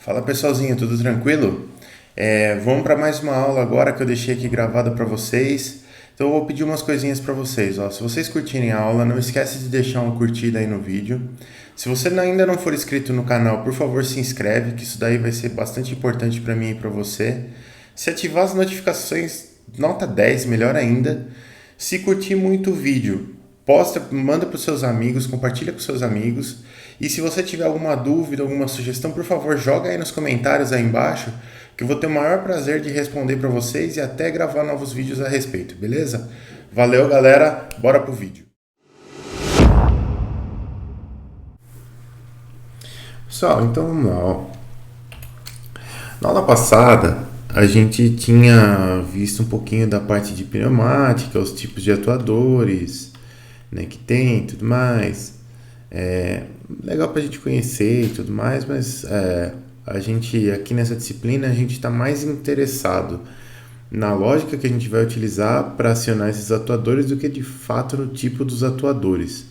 Fala pessoalzinho, tudo tranquilo? Vamos para mais uma aula agora que eu deixei aqui gravada para vocês. Então eu vou pedir umas coisinhas para vocês. Ó. Se vocês curtirem a aula, não esquece de deixar uma curtida aí no vídeo. Se você ainda não for inscrito no canal, por favor se inscreve, que isso daí vai ser bastante importante para mim e para você. Se ativar as notificações, nota 10, melhor ainda. Se curtir muito o vídeo, posta, manda para os seus amigos, compartilha com seus amigos. E se você tiver alguma dúvida, alguma sugestão, por favor, joga aí nos comentários aí embaixo, que eu vou ter o maior prazer de responder para vocês e até gravar novos vídeos a respeito, beleza? Valeu, galera, bora pro vídeo. Pessoal, então vamos lá. Ó. Na aula passada, a gente tinha visto um pouquinho da parte de pneumática, os tipos de atuadores, né, que tem e tudo mais. É legal para a gente conhecer e tudo mais, mas a gente aqui nessa disciplina a gente está mais interessado na lógica que a gente vai utilizar para acionar esses atuadores do que de fato no tipo dos atuadores.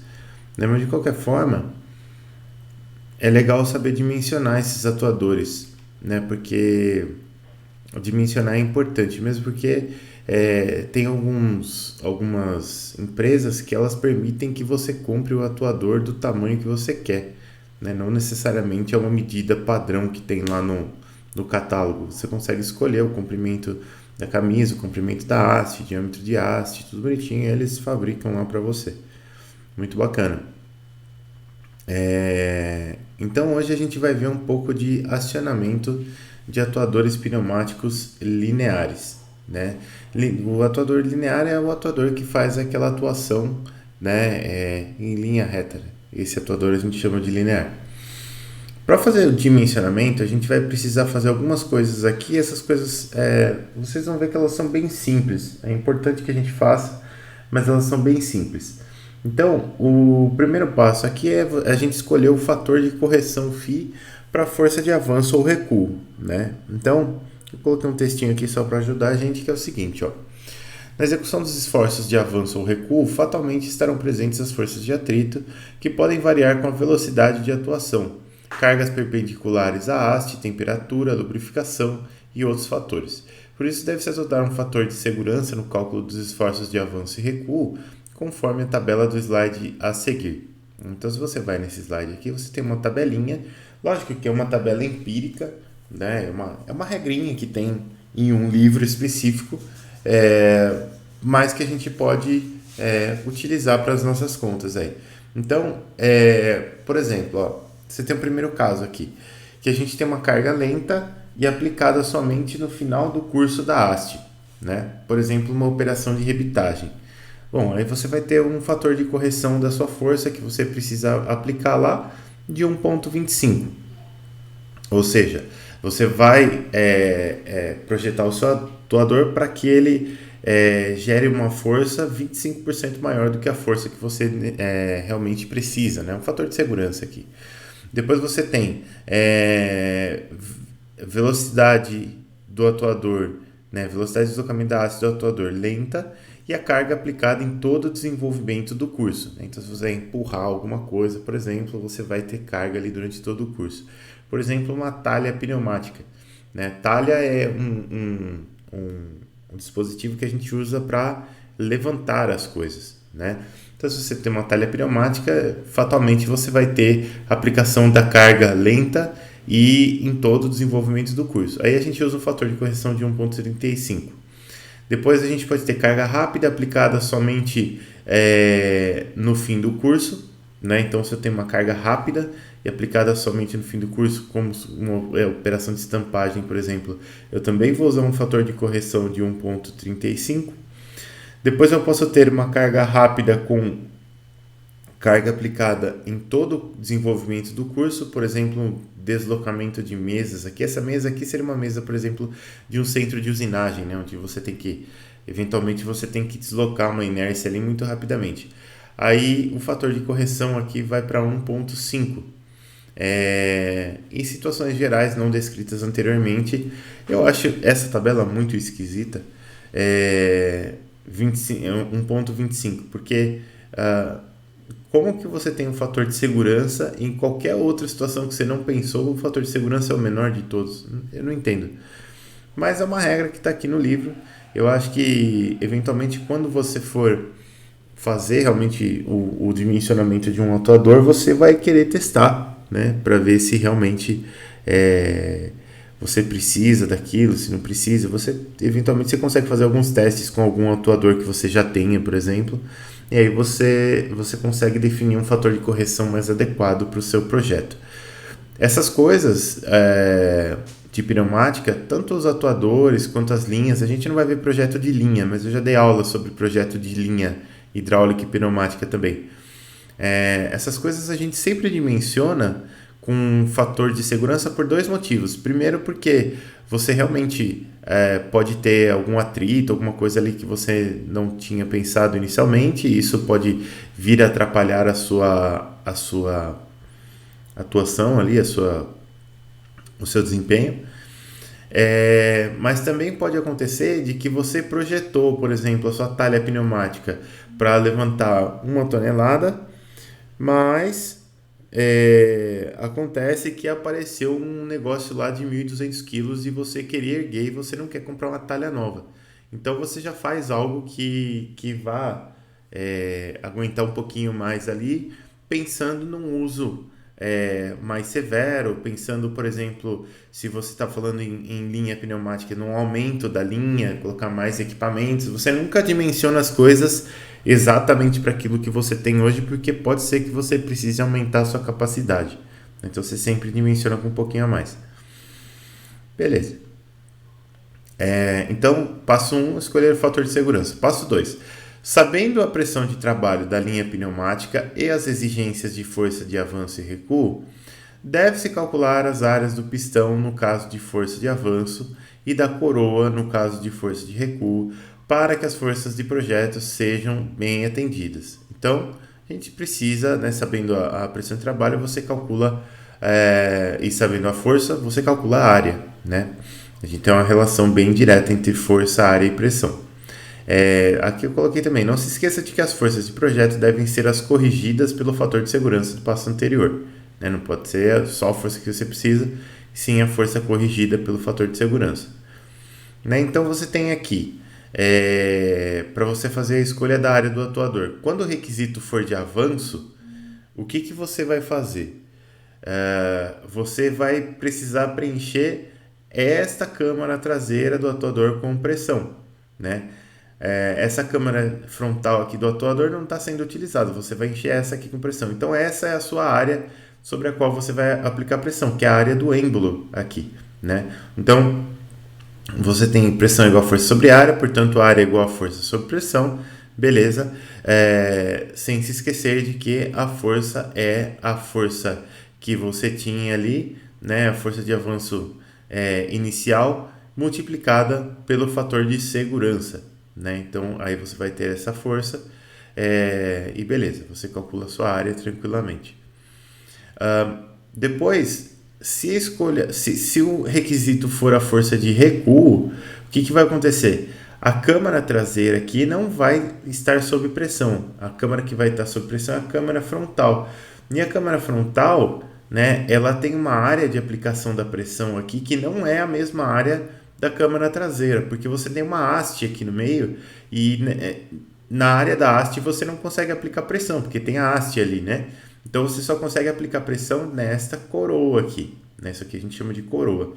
Né? Mas de qualquer forma, é legal saber dimensionar esses atuadores, né? Porque dimensionar é importante, mesmo porque tem algumas empresas que elas permitem que você compre o atuador do tamanho que você quer, né? Não necessariamente é uma medida padrão que tem lá no catálogo. Você consegue escolher o comprimento da camisa, o comprimento da haste, diâmetro de haste, tudo bonitinho, e eles fabricam lá para você. Muito bacana. Então hoje a gente vai ver um pouco de acionamento de atuadores pneumáticos lineares, né? O atuador linear é o atuador que faz aquela atuação, né, em linha reta. Esse atuador a gente chama de linear. Para fazer o dimensionamento, a gente vai precisar fazer algumas coisas aqui. Essas coisas, vocês vão ver que elas são bem simples. É importante que a gente faça, mas elas são bem simples. Então, o primeiro passo aqui é a gente escolher o fator de correção φ para força de avanço ou recuo, né? Então, eu coloquei um textinho aqui só para ajudar a gente, que é o seguinte, ó. Na execução dos esforços de avanço ou recuo, fatalmente estarão presentes as forças de atrito, que podem variar com a velocidade de atuação, cargas perpendiculares à haste, temperatura, lubrificação e outros fatores. Por isso, deve-se adotar um fator de segurança no cálculo dos esforços de avanço e recuo, conforme a tabela do slide a seguir. Então, se você vai nesse slide aqui, você tem uma tabelinha, lógico que é uma tabela empírica, né? É uma regrinha que tem em um livro específico, mas que a gente pode utilizar para as nossas contas aí. Então, por exemplo, ó, você tem o primeiro caso aqui, que a gente tem uma carga lenta e aplicada somente no final do curso da haste, né? Por exemplo, uma operação de rebitagem. Bom, aí você vai ter um fator de correção da sua força que você precisa aplicar lá de 1,25. Ou seja, você vai projetar o seu atuador para que ele gere uma força 25% maior do que a força que você realmente precisa, né? Um fator de segurança aqui. Depois você tem velocidade do atuador, né? Velocidade de deslocamento da haste do atuador lenta e a carga aplicada em todo o desenvolvimento do curso. Então, se você empurrar alguma coisa, por exemplo, você vai ter carga ali durante todo o curso. Por exemplo, uma talha pneumática, né? Talha é um dispositivo que a gente usa para levantar as coisas, né? Então, se você tem uma talha pneumática, fatalmente você vai ter aplicação da carga lenta e em todo o desenvolvimento do curso. Aí a gente usa o fator de correção de 1,35. Depois a gente pode ter carga rápida aplicada somente no fim do curso, né? Então, se eu tenho uma carga rápida e aplicada somente no fim do curso, como uma operação de estampagem, por exemplo, eu também vou usar um fator de correção de 1,35. Depois eu posso ter uma carga rápida com carga aplicada em todo o desenvolvimento do curso, por exemplo, deslocamento de mesas. Aqui, essa mesa aqui seria uma mesa, por exemplo, de um centro de usinagem, né, onde você tem que, eventualmente, você tem que deslocar uma inércia ali muito rapidamente. Aí, o fator de correção aqui vai para 1,5. Em situações gerais não descritas anteriormente, eu acho essa tabela muito esquisita, 1,25, porque como que você tem um fator de segurança em qualquer outra situação que você não pensou, o fator de segurança é o menor de todos? Eu não entendo. Mas é uma regra que está aqui no livro. Eu acho que, eventualmente, quando você for fazer realmente o dimensionamento de um atuador, você vai querer testar, né? Para ver se realmente você precisa daquilo, se não precisa. Eventualmente, você consegue fazer alguns testes com algum atuador que você já tenha, por exemplo. E aí você consegue definir um fator de correção mais adequado para o seu projeto. Essas coisas de pneumática, tanto os atuadores quanto as linhas, a gente não vai ver projeto de linha, mas eu já dei aula sobre projeto de linha hidráulica e pneumática também. Essas coisas a gente sempre dimensiona com um fator de segurança por dois motivos. Primeiro, porque você realmente pode ter algum atrito, alguma coisa ali que você não tinha pensado inicialmente, e isso pode vir a atrapalhar a sua atuação ali, o seu desempenho. Mas também pode acontecer de que você projetou, por exemplo, a sua talha pneumática para levantar 1 tonelada, mas acontece que apareceu um negócio lá de 1.200 quilos e você queria erguer e você não quer comprar uma talha nova. Então você já faz algo que vá aguentar um pouquinho mais ali, pensando num uso mais severo, pensando, por exemplo, se você está falando em linha pneumática, num aumento da linha, colocar mais equipamentos. Você nunca dimensiona as coisas exatamente para aquilo que você tem hoje, porque pode ser que você precise aumentar a sua capacidade. Então você sempre dimensiona com um pouquinho a mais. Beleza. Então, passo 1, escolher o fator de segurança. Passo 2, sabendo a pressão de trabalho da linha pneumática e as exigências de força de avanço e recuo, deve-se calcular as áreas do pistão no caso de força de avanço e da coroa no caso de força de recuo, para que as forças de projeto sejam bem atendidas. Então, a gente precisa, né, sabendo a pressão de trabalho, você calcula, e sabendo a força, você calcula a área, né? A gente tem uma relação bem direta entre força, área e pressão. Aqui eu coloquei também, não se esqueça de que as forças de projeto devem ser as corrigidas pelo fator de segurança do passo anterior. Né? Não pode ser só a força que você precisa, sim a força corrigida pelo fator de segurança. Né? Então você tem aqui, para você fazer a escolha da área do atuador. Quando o requisito for de avanço, o que você vai fazer? Você vai precisar preencher esta câmara traseira do atuador com pressão, né? Essa câmara frontal aqui do atuador não está sendo utilizada, você vai encher essa aqui com pressão. Então essa é a sua área sobre a qual você vai aplicar pressão, que é a área do êmbolo aqui, né? Então você tem pressão igual a força sobre área, portanto área igual a força sobre pressão, beleza? Sem se esquecer de que a força é a força que você tinha ali, né? A força de avanço inicial multiplicada pelo fator de segurança, né? Então aí você vai ter essa força e beleza, você calcula a sua área tranquilamente. Depois, se o requisito for a força de recuo, o que vai acontecer? A câmara traseira aqui não vai estar sob pressão. A câmara que vai estar sob pressão é a câmara frontal. E a câmara frontal, né, ela tem uma área de aplicação da pressão aqui que não é a mesma área da câmara traseira, porque você tem uma haste aqui no meio e na área da haste você não consegue aplicar pressão, porque tem a haste ali, né? Então você só consegue aplicar pressão nesta coroa aqui, né? Isso aqui a gente chama de coroa.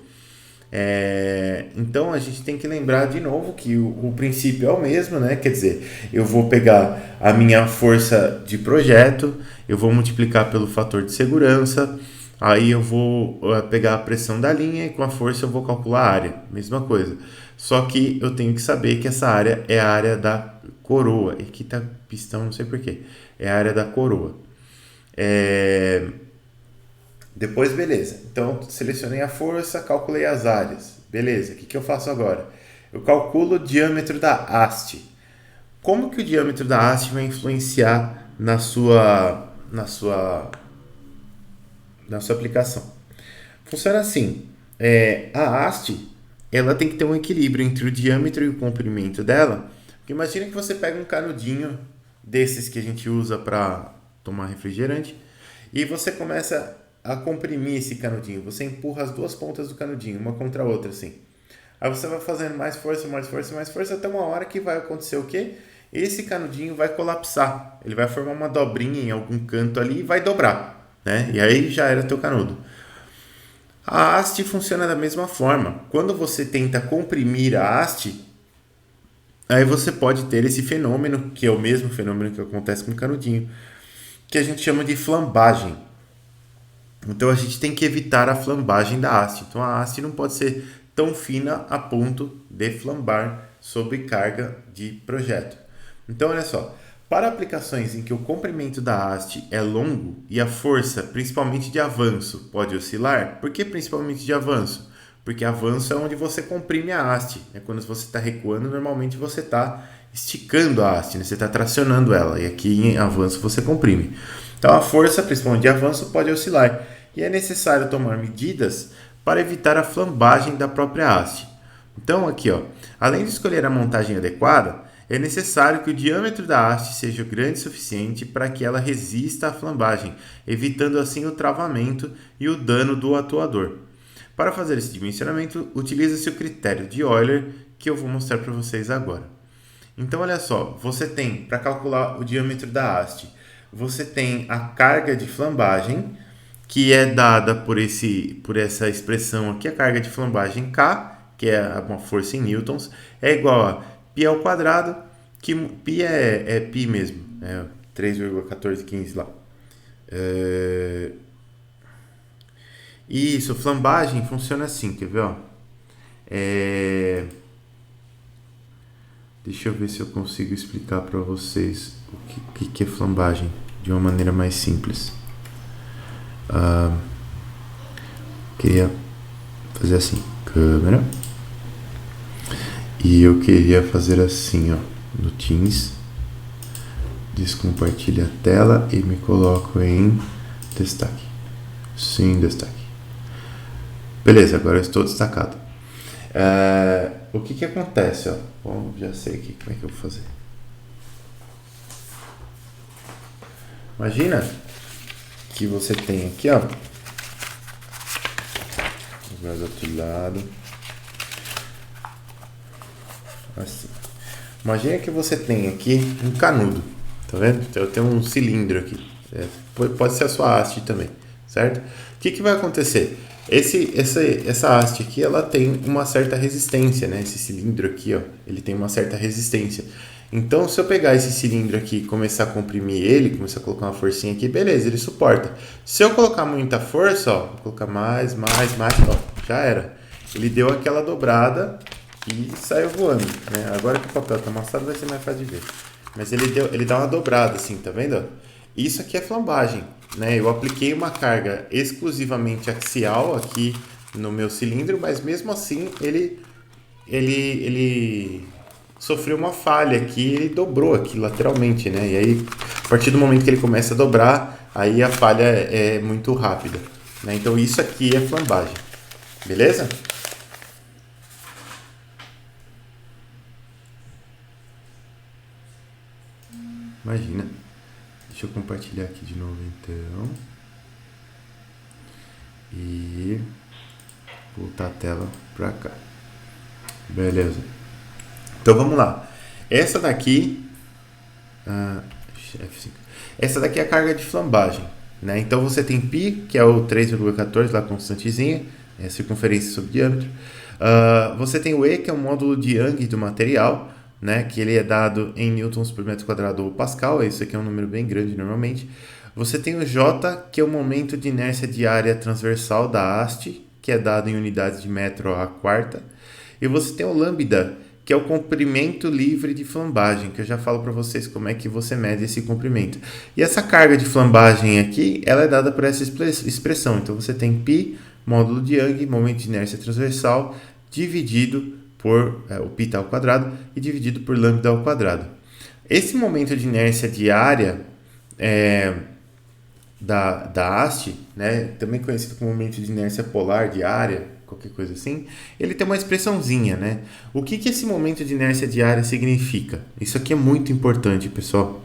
Então a gente tem que lembrar de novo que o princípio é o mesmo, né? Quer dizer, eu vou pegar a minha força de projeto, eu vou multiplicar pelo fator de segurança, aí eu vou pegar a pressão da linha e com a força eu vou calcular a área, mesma coisa. Só que eu tenho que saber que essa área é a área da coroa. E aqui tá pistão, não sei porquê. É a área da coroa. Depois, beleza. Então, selecionei a força, calculei as áreas. Beleza, o que eu faço agora? Eu calculo o diâmetro da haste. Como que o diâmetro da haste vai influenciar na sua aplicação? Funciona assim. A haste, ela tem que ter um equilíbrio entre o diâmetro e o comprimento dela. Porque imagina que você pega um canudinho desses que a gente usa para tomar refrigerante, e você começa a comprimir esse canudinho. Você empurra as duas pontas do canudinho, uma contra a outra, assim. Aí você vai fazendo mais força, mais força, mais força, até uma hora que vai acontecer o quê? Esse canudinho vai colapsar. Ele vai formar uma dobrinha em algum canto ali e vai dobrar, né? E aí já era teu canudo. A haste funciona da mesma forma. Quando você tenta comprimir a haste, aí você pode ter esse fenômeno, que é o mesmo fenômeno que acontece com o canudinho, que a gente chama de flambagem. Então a gente tem que evitar a flambagem da haste. Então a haste não pode ser tão fina a ponto de flambar sob carga de projeto. Então olha só, para aplicações em que o comprimento da haste é longo e a força, principalmente de avanço, pode oscilar, por que principalmente de avanço? Porque avanço é onde você comprime a haste. É quando você está recuando, normalmente você está esticando a haste, né? Você está tracionando ela. E aqui em avanço você comprime. Então a força, principalmente de avanço, pode oscilar. E é necessário tomar medidas para evitar a flambagem da própria haste. Então aqui, ó, além de escolher a montagem adequada, é necessário que o diâmetro da haste seja grande o suficiente para que ela resista à flambagem, evitando assim o travamento e o dano do atuador. Para fazer esse dimensionamento, utiliza-se o critério de Euler, que eu vou mostrar para vocês agora. Então, olha só, você tem, para calcular o diâmetro da haste, você tem a carga de flambagem, que é dada por essa expressão aqui, a carga de flambagem K, que é uma força em newtons, é igual a π ao quadrado, que π é π mesmo, é 3,1415 lá. Isso, flambagem funciona assim, quer ver? Ó? Deixa eu ver se eu consigo explicar para vocês o que é flambagem de uma maneira mais simples. Queria fazer assim, câmera, e eu queria fazer assim, ó, no Teams, descompartilha a tela e me coloco em destaque. Sim, destaque. Beleza, agora eu estou destacado. O que acontece? Ó? Bom, já sei aqui como é que eu vou fazer. Imagina que você tem aqui, ó. Agora do outro lado. Assim. Imagina que você tem aqui um canudo. Tá vendo? Então eu tenho um cilindro aqui. Pode ser a sua haste também, certo? O que vai acontecer? Essa haste aqui, ela tem uma certa resistência, né? Esse cilindro aqui, ó, ele tem uma certa resistência. Então, se eu pegar esse cilindro aqui e começar a comprimir ele, começar a colocar uma forcinha aqui, beleza, ele suporta. Se eu colocar muita força, ó, vou colocar mais, ó, já era. Ele deu aquela dobrada e saiu voando, né? Agora que o papel tá amassado, vai ser mais fácil de ver. Mas ele dá uma dobrada assim, tá vendo? Isso aqui é flambagem, né? Eu apliquei uma carga exclusivamente axial aqui no meu cilindro, mas mesmo assim ele sofreu uma falha aqui, ele dobrou aqui lateralmente, né? E aí, a partir do momento que ele começa a dobrar, aí a falha é muito rápida, né? Então isso aqui é flambagem, beleza? Imagina. Deixa eu compartilhar aqui de novo então. E voltar a tela pra cá. Beleza. Então vamos lá. Essa daqui. F5. Essa daqui é a carga de flambagem, né? Então você tem π, que é o 3,14, lá constantezinha, é a circunferência sobre diâmetro. Você tem o E, que é o módulo de Young do material, né, que ele é dado em newtons por metro quadrado ou pascal, isso aqui é um número bem grande normalmente. Você tem o J, que é o momento de inércia diária transversal da haste, que é dado em unidades de metro à quarta. E você tem o lambda, que é o comprimento livre de flambagem, que eu já falo para vocês como é que você mede esse comprimento. E essa carga de flambagem aqui, ela é dada por essa expressão. Então você tem π, módulo de Young, momento de inércia transversal, dividido por o π ao quadrado e dividido por lambda ao quadrado. Esse momento de inércia diária da haste, né, também conhecido como momento de inércia polar diária, qualquer coisa assim, ele tem uma expressãozinha, né? O que esse momento de inércia diária significa? Isso aqui é muito importante, pessoal.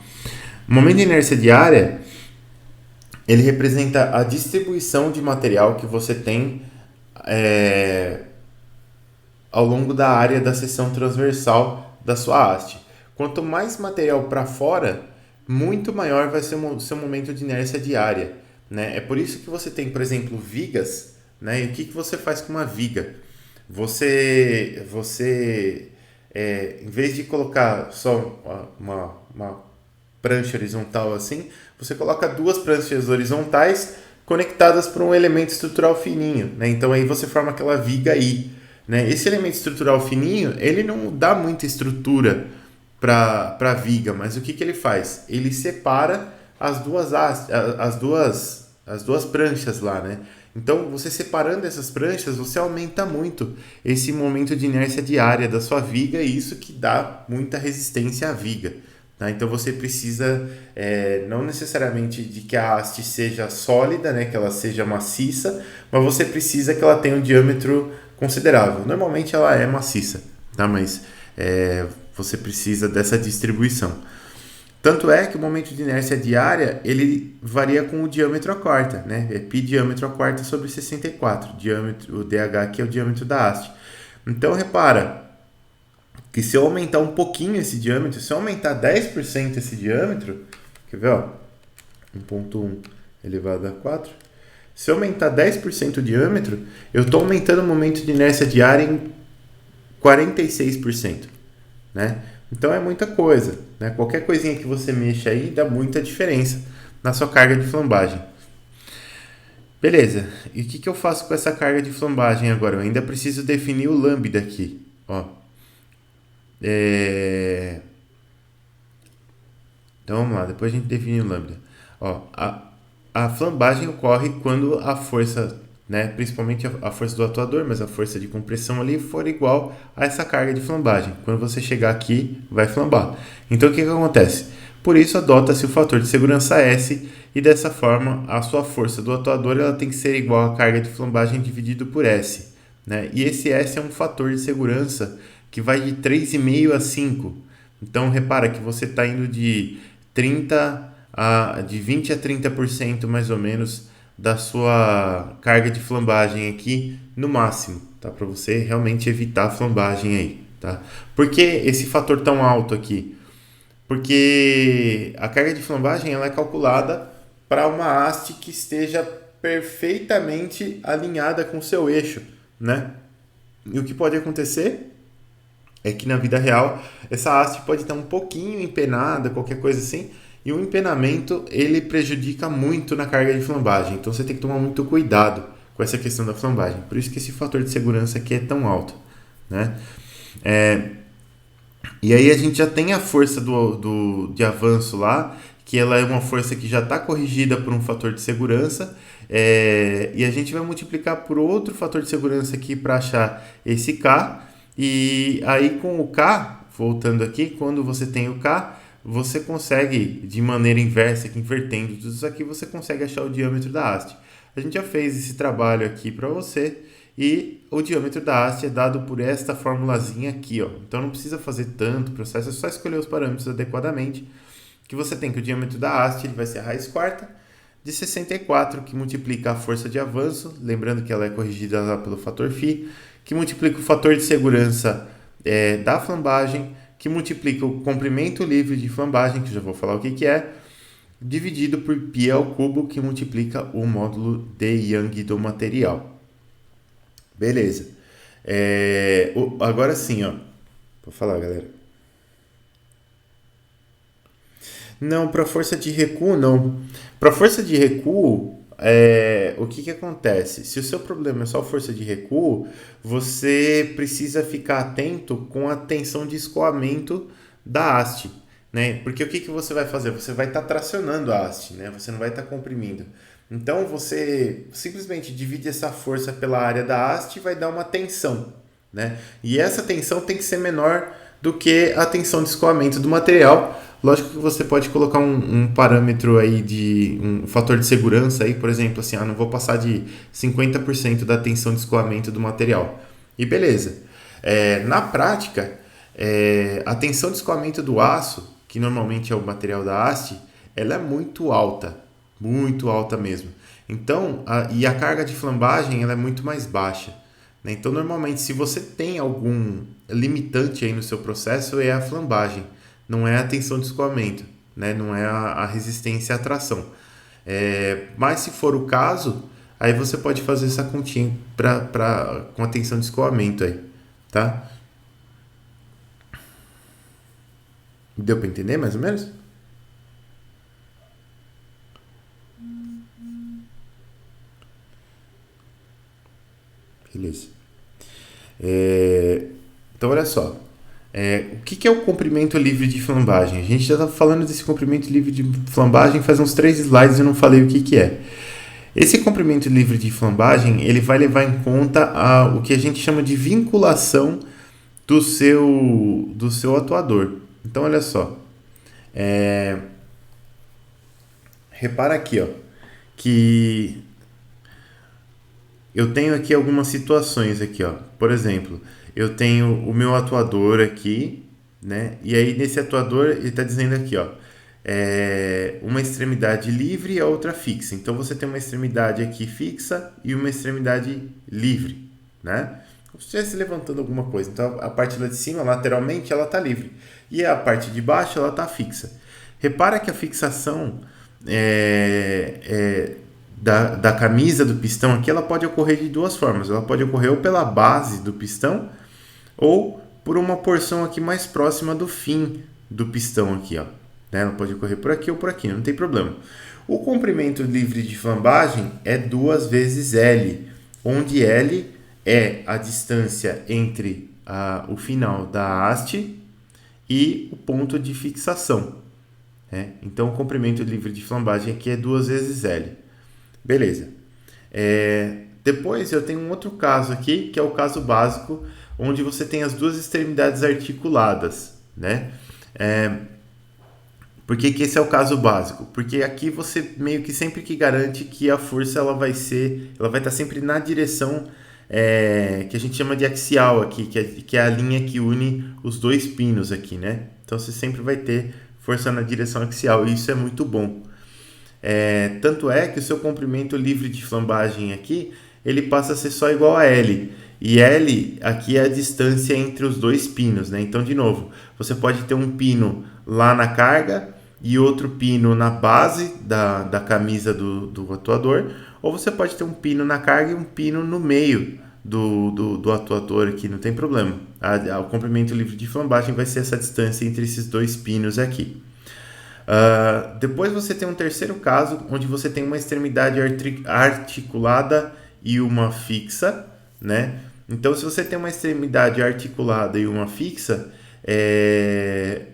O momento de inércia diária ele representa a distribuição de material que você tem é, ao longo da área da seção transversal da sua haste. Quanto mais material para fora, muito maior vai ser o seu momento de inércia diária, né? É por isso que você tem, por exemplo, vigas, né? E o que você faz com uma viga? Em vez de colocar só uma prancha horizontal assim, você coloca duas pranchas horizontais conectadas por um elemento estrutural fininho, né? Então aí você forma aquela viga aí, né? Esse elemento estrutural fininho, ele não dá muita estrutura para a viga, mas o que ele faz? Ele separa as duas pranchas lá, né? Então, você separando essas pranchas, você aumenta muito esse momento de inércia diária da sua viga e isso que dá muita resistência à viga. Tá? Então, você precisa não necessariamente de que a haste seja sólida, né? Que ela seja maciça, mas você precisa que ela tenha um diâmetro considerável. Normalmente ela é maciça, tá? Mas você precisa dessa distribuição. Tanto é que o momento de inércia diária ele varia com o diâmetro a quarta, né? É π diâmetro a quarta sobre 64, o DH aqui é o diâmetro da haste. Então repara que se eu aumentar um pouquinho esse diâmetro, se eu aumentar 10% esse diâmetro, quer ver, ó? 1.1 elevado a 4. Se eu aumentar 10% o diâmetro, eu estou aumentando o momento de inércia diária em 46%, né? Então é muita coisa, né? Qualquer coisinha que você mexa aí dá muita diferença na sua carga de flambagem. Beleza, e o que eu faço com essa carga de flambagem agora? Eu ainda preciso definir o lambda aqui, ó. Então vamos lá, depois a gente define o lambda. Ó, a flambagem ocorre quando a força, né, principalmente a força do atuador, mas a força de compressão ali for igual a essa carga de flambagem. Quando você chegar aqui, vai flambar. Então o que acontece? Por isso adota-se o fator de segurança S e dessa forma a sua força do atuador ela tem que ser igual à carga de flambagem dividido por S, né? E esse S é um fator de segurança que vai de 3,5 a 5. Então repara que você está indo de 20 a 30% mais ou menos da sua carga de flambagem aqui no máximo, tá? Para você realmente evitar a flambagem aí, tá? Por que esse fator tão alto aqui? Porque a carga de flambagem ela é calculada para uma haste que esteja perfeitamente alinhada com o seu eixo, né? E o que pode acontecer é que na vida real essa haste pode estar um pouquinho empenada, qualquer coisa assim, e o empenamento ele prejudica muito na carga de flambagem. Então você tem que tomar muito cuidado com essa questão da flambagem. Por isso que esse fator de segurança aqui é tão alto, né? E aí a gente já tem a força de avanço lá, que ela é uma força que já está corrigida por um fator de segurança, e a gente vai multiplicar por outro fator de segurança aqui para achar esse K, e aí com o K, voltando aqui, quando você tem o K, você consegue, de maneira inversa, aqui, invertendo tudo isso aqui, você consegue achar o diâmetro da haste. A gente já fez esse trabalho aqui para você, e o diâmetro da haste é dado por esta formulazinha aqui, ó. Então não precisa fazer tanto processo, é só escolher os parâmetros adequadamente, que você tem que o diâmetro da haste ele vai ser a raiz quarta de 64, que multiplica a força de avanço, lembrando que ela é corrigida lá pelo fator φ, que multiplica o fator de segurança da flambagem, que multiplica o comprimento livre de flambagem, que eu já vou falar o que é, dividido por π ao cubo, que multiplica o módulo de Young do material. Beleza. Agora sim, ó. Vou falar, galera. Não, para força de recuo, não. Para força de recuo, o que acontece? Se o seu problema é só força de recuo, você precisa ficar atento com a tensão de escoamento da haste, né? Porque o que você vai fazer? Você vai estar tracionando a haste, né? Você não vai estar comprimindo. Então você simplesmente divide essa força pela área da haste e vai dar uma tensão, né? E essa tensão tem que ser menor do que a tensão de escoamento do material. Lógico que você pode colocar um parâmetro aí de um fator de segurança aí, por exemplo, assim, não vou passar de 50% da tensão de escoamento do material. E beleza. Na prática, a tensão de escoamento do aço, que normalmente é o material da haste, ela é muito alta, muito alta mesmo. Então, e a carga de flambagem ela é muito mais baixa, né? Então, normalmente, se você tem algum limitante aí no seu processo, é a flambagem, não é a tensão de escoamento, né? Não é a resistência à tração. Mas se for o caso, aí você pode fazer essa continha com a tensão de escoamento aí, tá? Deu para entender mais ou menos? Beleza. Então, olha só. O que é o comprimento livre de flambagem? A gente já está falando desse comprimento livre de flambagem faz uns 3 slides e eu não falei o que é. Esse comprimento livre de flambagem ele vai levar em conta o que a gente chama de vinculação do seu atuador. Então, olha só. Repara aqui, ó, que eu tenho aqui algumas situações aqui, ó. Por exemplo, eu tenho o meu atuador aqui, né? E aí nesse atuador ele está dizendo aqui, ó, uma extremidade livre e a outra fixa. Então você tem uma extremidade aqui fixa e uma extremidade livre, né? Como se estivesse levantando alguma coisa. Então a parte lá de cima, lateralmente, ela está livre e a parte de baixo ela está fixa. Repara que a fixação da camisa do pistão aqui, ela pode ocorrer de duas formas. Ela pode ocorrer ou pela base do pistão ou por uma porção aqui mais próxima do fim do pistão aqui, ó. Né? Ela pode ocorrer por aqui ou por aqui, não tem problema. O comprimento livre de flambagem é 2 vezes L, onde L é a distância entre o final da haste e o ponto de fixação. Então, o comprimento livre de flambagem aqui é 2 vezes L. Beleza. Depois eu tenho um outro caso aqui, que é o caso básico, onde você tem as duas extremidades articuladas, né? Por que esse é o caso básico? Porque aqui você meio que sempre que garante que a força ela vai estar sempre na direção que a gente chama de axial aqui, que é a linha que une os dois pinos aqui, né? Então você sempre vai ter força na direção axial e isso é muito bom. Tanto é que o seu comprimento livre de flambagem aqui, ele passa a ser só igual a L. E L aqui é a distância entre os dois pinos, né? Então, de novo, você pode ter um pino lá na carga e outro pino na base da camisa do atuador, ou você pode ter um pino na carga e um pino no meio do atuador aqui, não tem problema. O comprimento livre de flambagem vai ser essa distância entre esses dois pinos aqui. Depois você tem um terceiro caso, onde você tem uma extremidade articulada e uma fixa, né? Então, se você tem uma extremidade articulada e uma fixa,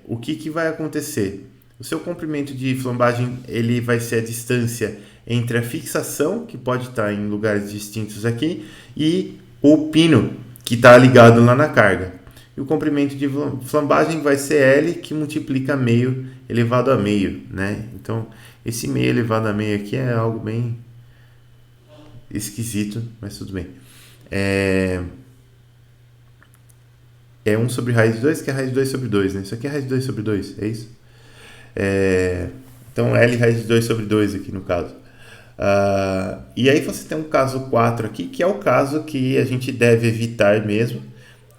o que vai acontecer? O seu comprimento de flambagem ele vai ser a distância entre a fixação, que pode estar em lugares distintos aqui, e o pino, que está ligado lá na carga. E o comprimento de flambagem vai ser L, que multiplica meio elevado a meio, né? Então, esse meio elevado a meio aqui é algo bem esquisito, mas tudo bem. É 1 sobre raiz de 2, que é raiz de 2 sobre 2, né? Isso aqui é raiz de 2 sobre 2, é isso? Então, L raiz de 2 sobre 2 aqui no caso. E aí você tem um caso 4 aqui, que é o caso que a gente deve evitar mesmo,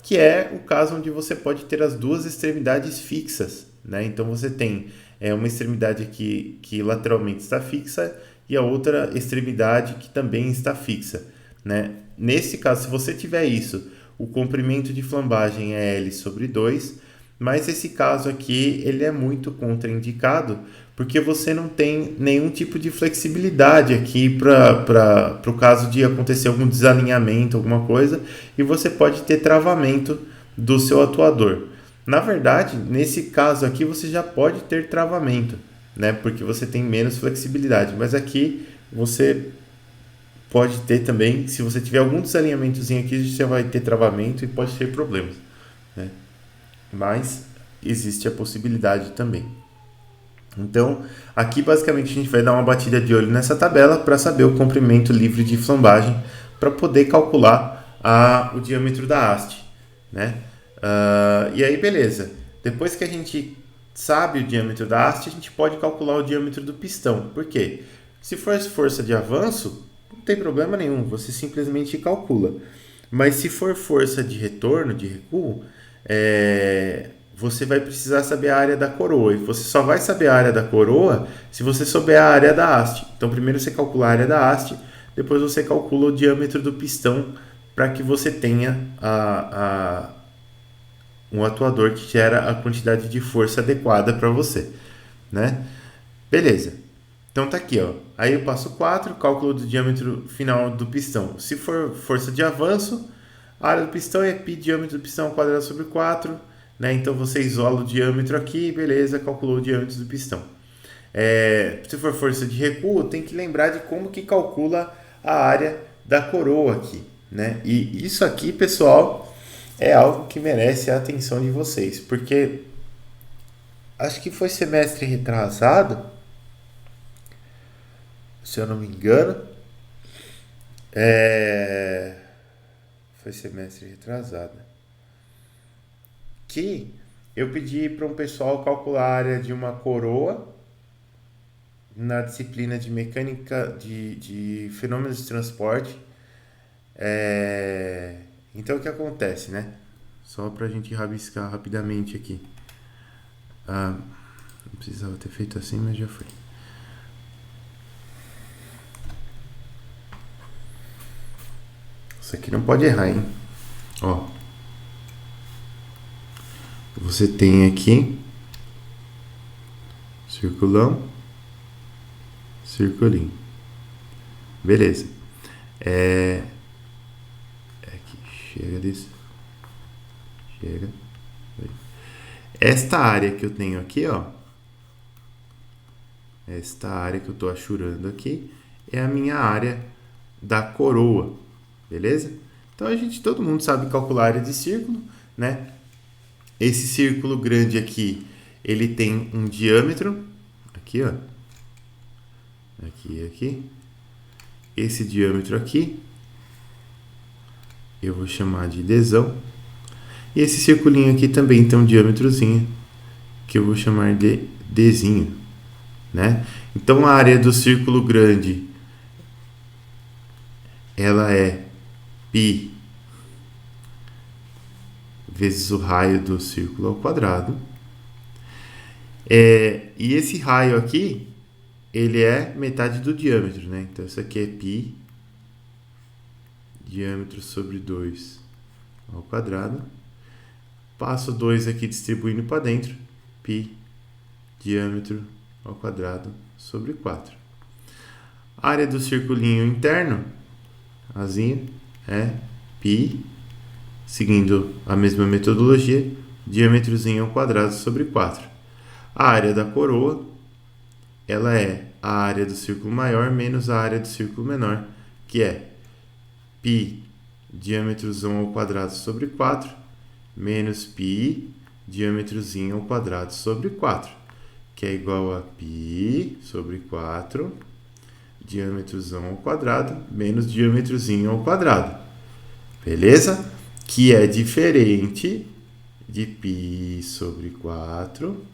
que é o caso onde você pode ter as duas extremidades fixas, né? Então você tem uma extremidade aqui que lateralmente está fixa e a outra extremidade que também está fixa, né? Nesse caso, se você tiver isso, o comprimento de flambagem é L sobre 2, mas esse caso aqui ele é muito contraindicado porque você não tem nenhum tipo de flexibilidade aqui para o caso de acontecer algum desalinhamento, alguma coisa, e você pode ter travamento do seu atuador. Na verdade, nesse caso aqui você já pode ter travamento, né? Porque você tem menos flexibilidade, mas aqui você pode ter também, se você tiver algum desalinhamentozinho aqui, você vai ter travamento e pode ter problemas, né? Mas existe a possibilidade também. Então, aqui basicamente a gente vai dar uma batida de olho nessa tabela para saber o comprimento livre de flambagem para poder calcular o diâmetro da haste, né? E aí, beleza. Depois que a gente sabe o diâmetro da haste, a gente pode calcular o diâmetro do pistão. Por quê? Se for força de avanço, não tem problema nenhum, você simplesmente calcula. Mas se for força de retorno, de recuo, você vai precisar saber a área da coroa. E você só vai saber a área da coroa se você souber a área da haste. Então, primeiro você calcula a área da haste, depois você calcula o diâmetro do pistão para que você tenha um atuador que gera a quantidade de força adequada para você, né? Beleza. Então tá aqui, ó. Aí o passo 4, cálculo do diâmetro final do pistão. Se for força de avanço, a área do pistão é π diâmetro do pistão quadrado sobre 4, né? Então você isola o diâmetro aqui, beleza, calculou o diâmetro do pistão. Se for força de recuo, tem que lembrar de como que calcula a área da coroa aqui, né? E isso aqui, pessoal, é algo que merece a atenção de vocês, porque acho que foi semestre retrasado, se eu não me engano, foi semestre retrasado, que eu pedi para um pessoal calcular a área de uma coroa na disciplina de mecânica de fenômenos de transporte. Então o que acontece, né? Só para a gente rabiscar rapidamente aqui. Não precisava ter feito assim, mas já foi. Isso aqui não pode errar, hein? Ó. Você tem aqui circulão, circulinho. Beleza. Aqui, chega disso. Chega. Esta área que eu tenho aqui, ó. Esta área que eu tô achurando aqui é a minha área da coroa. Beleza? Então todo mundo sabe calcular a área de círculo, né? Esse círculo grande aqui, ele tem um diâmetro, aqui, ó. Aqui. Esse diâmetro aqui, eu vou chamar de Dzão. E esse circulinho aqui também tem um diâmetrozinho, que eu vou chamar de Dzinho, né? Então a área do círculo grande, ela é π vezes o raio do círculo ao quadrado. E esse raio aqui, ele é metade do diâmetro, né? Então isso aqui é π diâmetro sobre 2 ao quadrado. Passo 2 aqui distribuindo para dentro, π diâmetro ao quadrado sobre 4. A área do circulinho interno, azinho, é π, seguindo a mesma metodologia, diâmetrozinho ao quadrado sobre 4. A área da coroa, ela é a área do círculo maior menos a área do círculo menor, que é π diâmetrozão ao quadrado sobre 4, menos π diâmetrozinho ao quadrado sobre 4, que é igual a π sobre 4, diâmetrozão ao quadrado, menos diâmetrozinho ao quadrado. Beleza? Que é diferente de π sobre 4,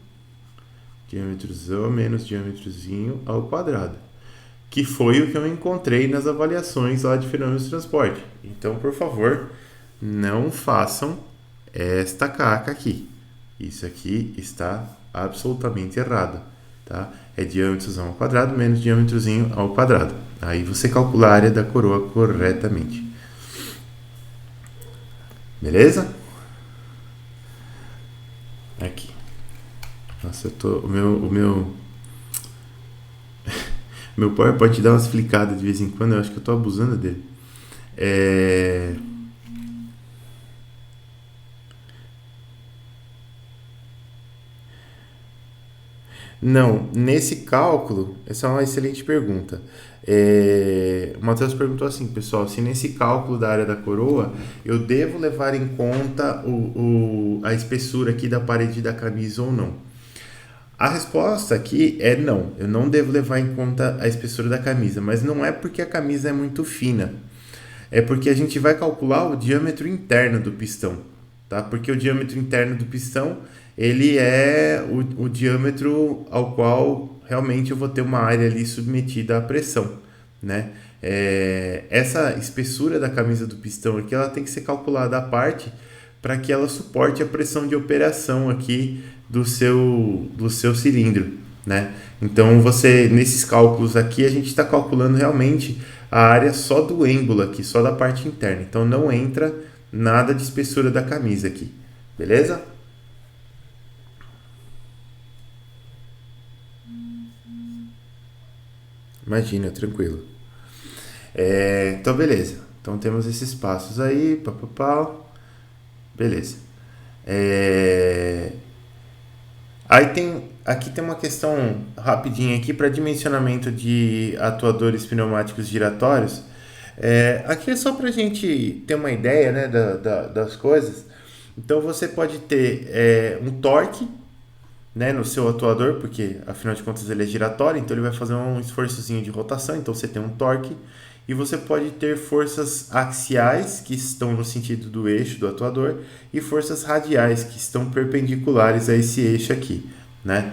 diâmetrozão menos diâmetrozinho ao quadrado, que foi o que eu encontrei nas avaliações lá de fenômenos de transporte. Então, por favor, não façam esta caca aqui. Isso aqui está absolutamente errado, tá? É diâmetrozão ao quadrado menos diâmetrozinho ao quadrado. Aí você calcula a área da coroa corretamente. Beleza? Aqui. Nossa, o meu meu PowerPoint dá umas flicadas de vez em quando, eu acho que eu tô abusando dele. Não, nesse cálculo, essa é uma excelente pergunta. O Matheus perguntou assim, pessoal, se nesse cálculo da área da coroa eu devo levar em conta a espessura aqui da parede da camisa ou não? A resposta aqui é não, eu não devo levar em conta a espessura da camisa, mas não é porque a camisa é muito fina, é porque a gente vai calcular o diâmetro interno do pistão, tá? Porque o diâmetro interno do pistão, ele é o diâmetro ao qual realmente eu vou ter uma área ali submetida à pressão, né? Essa espessura da camisa do pistão aqui, ela tem que ser calculada à parte para que ela suporte a pressão de operação aqui do seu cilindro, né? Então você, nesses cálculos aqui, a gente está calculando realmente a área só do êmbolo aqui, só da parte interna. Então não entra nada de espessura da camisa aqui, beleza? Imagina, tranquilo. Então beleza. Então temos esses passos aí, papapau, beleza. É, Aí aqui tem uma questão rapidinha aqui para dimensionamento de atuadores pneumáticos giratórios. Aqui é só para a gente ter uma ideia, né, das coisas. Então você pode ter um torque, né, no seu atuador, porque afinal de contas ele é giratório, então ele vai fazer um esforçozinho de rotação, então você tem um torque. E você pode ter forças axiais, que estão no sentido do eixo do atuador, e forças radiais, que estão perpendiculares a esse eixo aqui, né?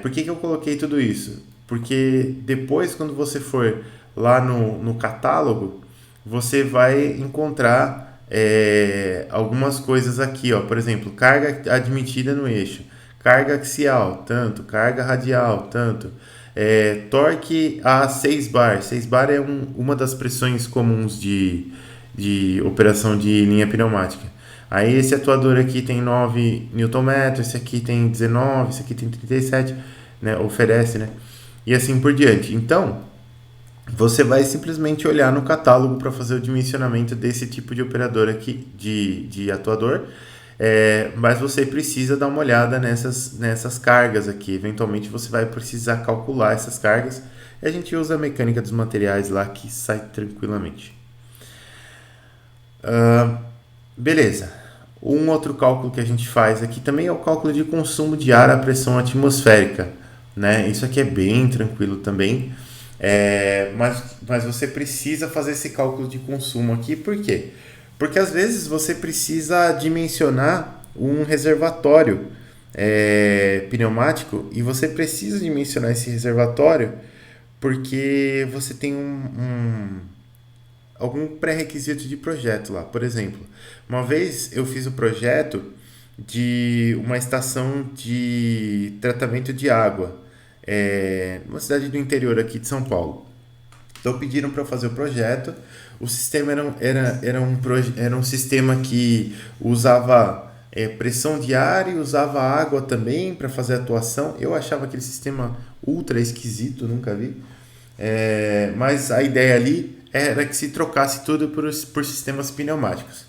Por que eu coloquei tudo isso? Porque depois, quando você for lá no catálogo, você vai encontrar algumas coisas aqui, ó. Por exemplo, carga admitida no eixo, carga axial, tanto, carga radial, tanto. Torque a 6 bar. 6 bar é uma das pressões comuns de operação de linha pneumática. Aí esse atuador aqui tem 9 Nm, esse aqui tem 19, esse aqui tem 37, né, oferece, né? E assim por diante. Então, você vai simplesmente olhar no catálogo para fazer o dimensionamento desse tipo de operador aqui, de atuador. Mas você precisa dar uma olhada nessas cargas aqui. Eventualmente você vai precisar calcular essas cargas. E a gente usa a mecânica dos materiais lá que sai tranquilamente. Beleza. Um outro cálculo que a gente faz aqui também é o cálculo de consumo de ar à pressão atmosférica, né? Isso aqui é bem tranquilo também. Mas você precisa fazer esse cálculo de consumo aqui, por quê? Porque às vezes você precisa dimensionar um reservatório pneumático e você precisa dimensionar esse reservatório porque você tem algum pré-requisito de projeto lá. Por exemplo, uma vez eu fiz o projeto de uma estação de tratamento de água, numa cidade do interior aqui de São Paulo. Então pediram para eu fazer o projeto. O sistema era um sistema que usava pressão de ar e usava água também para fazer a atuação. Eu achava aquele sistema ultra esquisito, nunca vi. Mas a ideia ali era que se trocasse tudo por sistemas pneumáticos.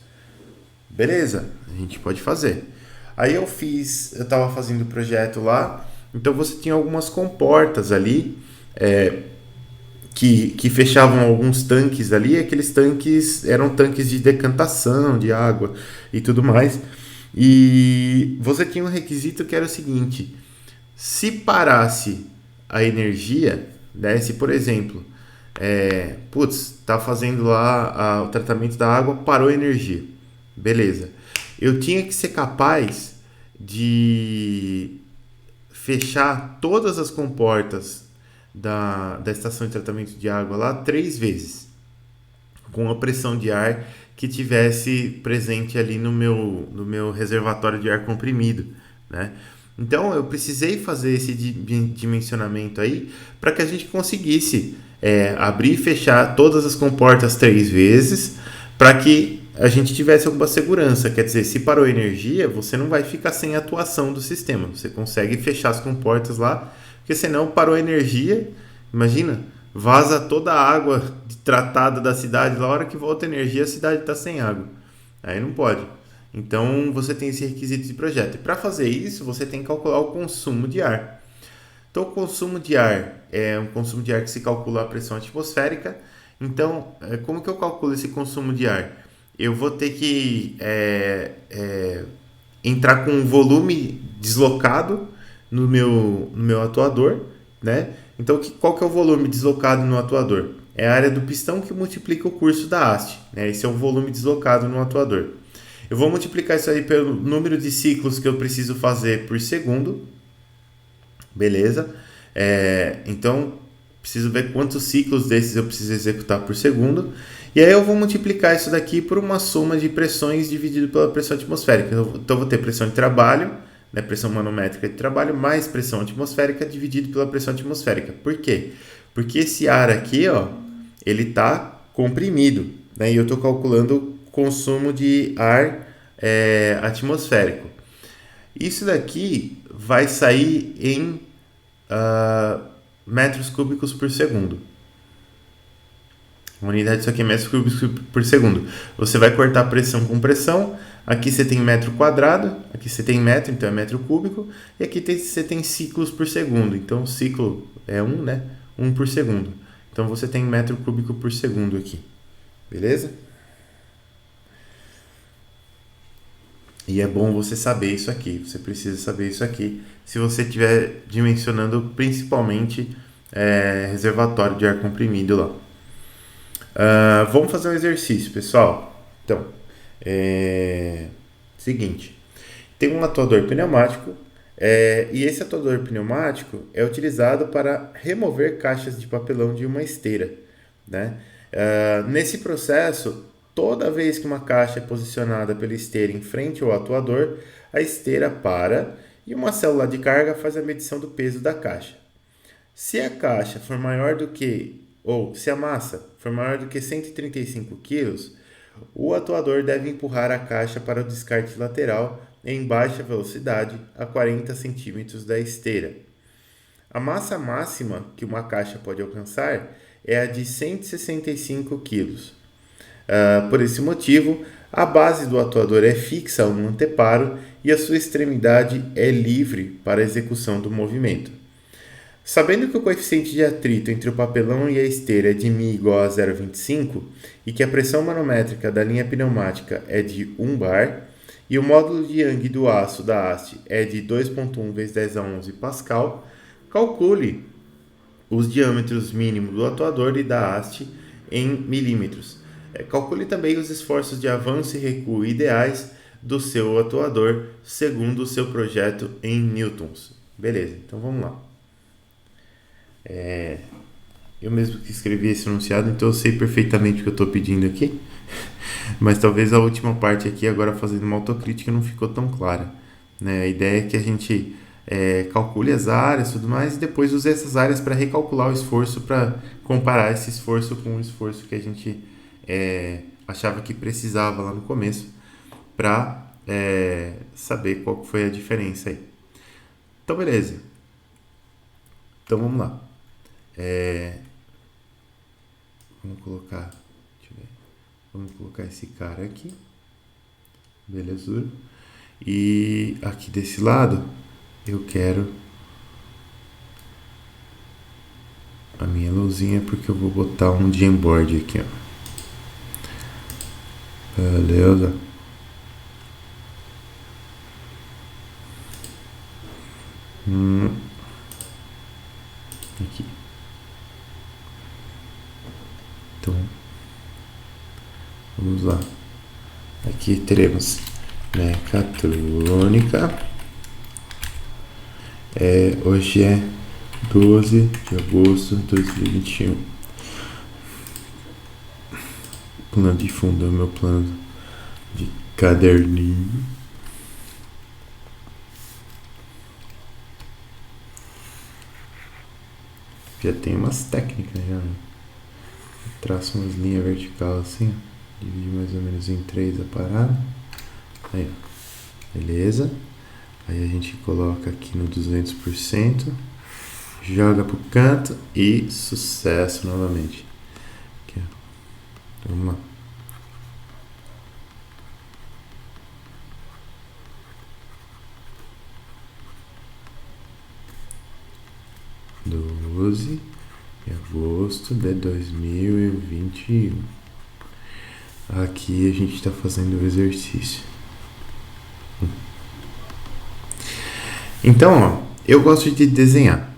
Beleza, a gente pode fazer. Aí eu estava fazendo o projeto lá, então você tinha algumas comportas ali, que fechavam alguns tanques ali. Aqueles tanques eram tanques de decantação de água e tudo mais. E você tinha um requisito que era o seguinte: se parasse a energia, né, se por exemplo, tá fazendo lá o tratamento da água, parou a energia, beleza, eu tinha que ser capaz de fechar todas as comportas da estação de tratamento de água lá 3 vezes, com a pressão de ar que tivesse presente ali no meu reservatório de ar comprimido, né? Então eu precisei fazer esse dimensionamento aí para que a gente conseguisse abrir e fechar todas as comportas 3 vezes, para que a gente tivesse alguma segurança. Quer dizer, se parou a energia, você não vai ficar sem atuação do sistema. Você consegue fechar as comportas lá, porque senão parou a energia, imagina, vaza toda a água tratada da cidade, na hora que volta a energia a cidade está sem água. Aí não pode. Então você tem esse requisito de projeto. E para fazer isso, você tem que calcular o consumo de ar. Então o consumo de ar é um consumo de ar que se calcula a pressão atmosférica. Então, como que eu calculo esse consumo de ar? Eu vou ter que entrar com um volume deslocado no meu atuador, né? Então, qual que é o volume deslocado no atuador? É a área do pistão que multiplica o curso da haste, né? Esse é o volume deslocado no atuador. Eu vou multiplicar isso aí pelo número de ciclos que eu preciso fazer por segundo, beleza? Então, preciso ver quantos ciclos desses eu preciso executar por segundo. E aí eu vou multiplicar isso daqui por uma soma de pressões dividido pela pressão atmosférica. Então, eu vou ter pressão de trabalho, né, pressão manométrica de trabalho, mais pressão atmosférica dividido pela pressão atmosférica. Por quê? Porque esse ar aqui, ó, ele está comprimido, né, e eu estou calculando o consumo de ar atmosférico. Isso daqui vai sair em metros cúbicos por segundo. A unidade disso aqui é metros cúbicos por segundo. Você vai cortar pressão com pressão. Aqui você tem metro quadrado, aqui você tem metro, então é metro cúbico. E aqui você tem ciclos por segundo. Então, ciclo é 1, né? 1 por segundo. Então, você tem metro cúbico por segundo aqui. Beleza? E é bom você saber isso aqui. Você precisa saber isso aqui. Se você estiver dimensionando principalmente reservatório de ar comprimido lá. Vamos fazer um exercício, pessoal. Então, seguinte, tem um atuador pneumático e esse atuador pneumático é utilizado para remover caixas de papelão de uma esteira, né? Nesse processo, toda vez que uma caixa é posicionada pela esteira em frente ao atuador, a esteira para e uma célula de carga faz a medição do peso da caixa. Se a caixa for maior do que, ou se a massa for maior do que 135 kg, o atuador deve empurrar a caixa para o descarte lateral em baixa velocidade a 40 cm da esteira. A massa máxima que uma caixa pode alcançar é a de 165 kg. Por esse motivo, a base do atuador é fixa a um anteparo e a sua extremidade é livre para a execução do movimento. Sabendo que o coeficiente de atrito entre o papelão e a esteira é de μ igual a 0,25 e que a pressão manométrica da linha pneumática é de 1 bar e o módulo de Young do aço da haste é de 2,1 × 10⁻11 Pascal, calcule os diâmetros mínimos do atuador e da haste em milímetros. Calcule também os esforços de avanço e recuo ideais do seu atuador segundo o seu projeto em newtons. Beleza, então vamos lá. Eu mesmo que escrevi esse enunciado, então eu sei perfeitamente o que eu estou pedindo aqui, mas talvez a última parte aqui, agora fazendo uma autocrítica, não ficou tão clara, né? A ideia é que a gente calcule as áreas e tudo mais, e depois use essas áreas para recalcular o esforço, para comparar esse esforço com o esforço que a gente achava que precisava lá no começo, para saber qual foi a diferença aí. Então, beleza. Então, vamos lá. Vamos colocar esse cara aqui, beleza? E aqui desse lado eu quero a minha luzinha, porque eu vou botar um Jamboard aqui, ó. Beleza? Aqui. Então, vamos lá. Aqui teremos mecatrônica. Hoje é 12 de agosto de 2021. Plano de fundo é o meu plano de caderninho. Já tem umas técnicas já, né? Traço umas linhas verticais assim, divide mais ou menos em 3 a parada. Aí, ó. Beleza. Aí a gente coloca aqui no 200%, joga pro canto e sucesso novamente. Aqui, ó. Então, vamos lá. De agosto de 2021. Aqui a gente está fazendo o exercício. Então, ó, eu gosto de desenhar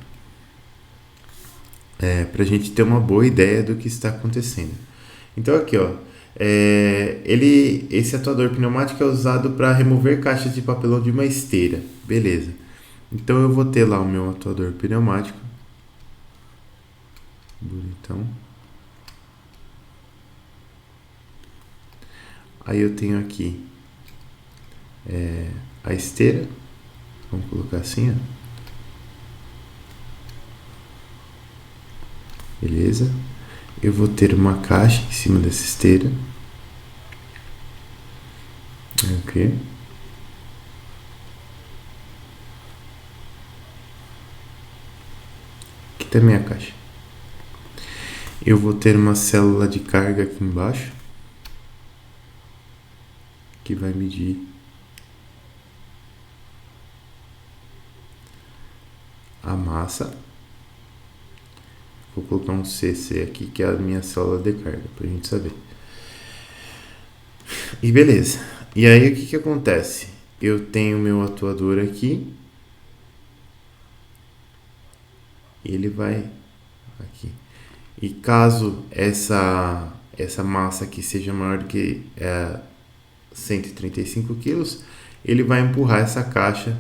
para a gente ter uma boa ideia do que está acontecendo. Então, aqui, ó, esse atuador pneumático é usado para remover caixas de papelão de uma esteira. Beleza. Então, eu vou ter lá o meu atuador pneumático. Bonitão. Aí eu tenho aqui a esteira. Vamos colocar assim, ó. Beleza. Eu vou ter uma caixa em cima dessa esteira. Ok. Aqui também a caixa. Eu vou ter uma célula de carga aqui embaixo, que vai medir a massa. Vou colocar um CC aqui, que é a minha célula de carga, pra gente saber. E beleza. E aí o que acontece? Eu tenho meu atuador aqui. Ele vai aqui. E caso essa massa aqui seja maior do que 135 quilos, ele vai empurrar essa caixa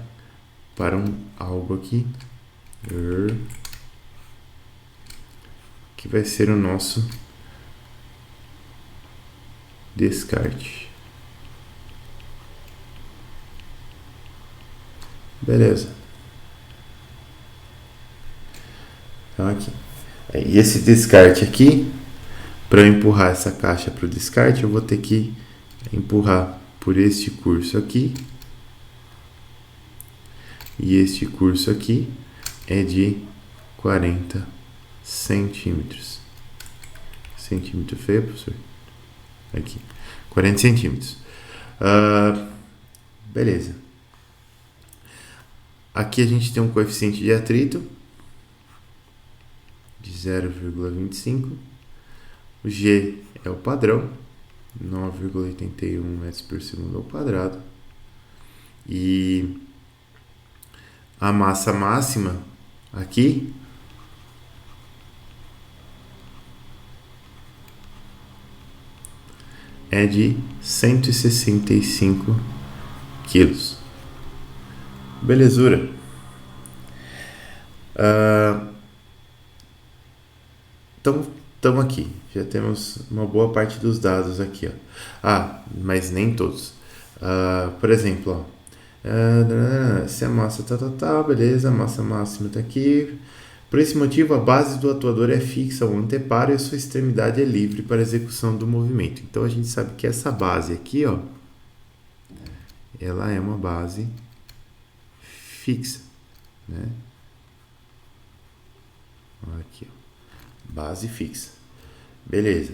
para algo aqui, que vai ser o nosso descarte. Beleza. Então aqui. E esse descarte aqui, para eu empurrar essa caixa para o descarte, eu vou ter que empurrar por este curso aqui. E este curso aqui é de 40 centímetros. Centímetro feio, professor? Aqui. 40 centímetros. Beleza. Aqui a gente tem um coeficiente de atrito de 0,25. O G é o padrão, 9,81 metros por segundo ao quadrado. E a massa máxima aqui é de 165 quilos. Belezura. Então, estamos aqui. Já temos uma boa parte dos dados aqui. Ó. Mas nem todos. Por exemplo, se a massa beleza, a massa máxima está aqui. Por esse motivo, a base do atuador é fixa ou anteparo e a sua extremidade é livre para a execução do movimento. Então, a gente sabe que essa base aqui, ó, ela é uma base fixa, né? Aqui, ó. Base fixa. Beleza.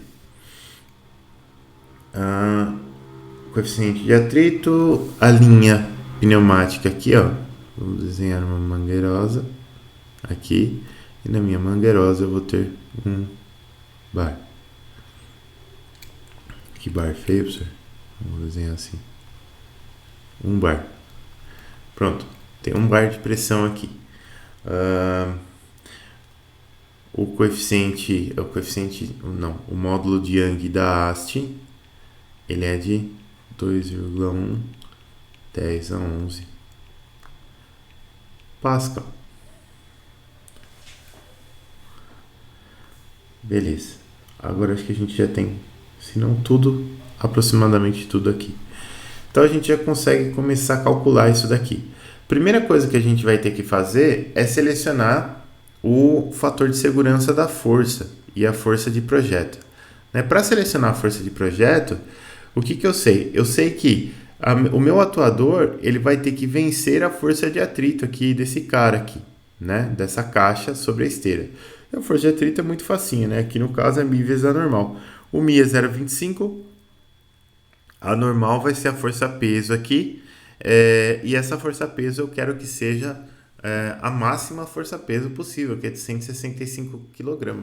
Coeficiente de atrito. A linha pneumática aqui, ó. Vamos desenhar uma mangueirosa aqui. E na minha mangueirosa eu vou ter um bar. Que bar feio, professor. Vamos desenhar assim. Um bar. Pronto. Tem um bar de pressão aqui. O módulo de Young da haste, ele é de 2,1 10 a 11 Pascal. Beleza. Agora acho que a gente já tem, se não tudo, aproximadamente tudo aqui. Então a gente já consegue começar a calcular isso daqui. Primeira coisa que a gente vai ter que fazer é selecionar o fator de segurança da força e a força de projeto. Para selecionar a força de projeto, o que eu sei? Eu sei que o meu atuador ele vai ter que vencer a força de atrito aqui desse cara aqui, né? Dessa caixa sobre a esteira. E a força de atrito é muito facinho, né? Aqui no caso é Mi vezes a normal. O Mi é 0,25, a normal vai ser a força-peso aqui, e essa força-peso eu quero que seja a máxima força-peso possível, que é de 165 kg,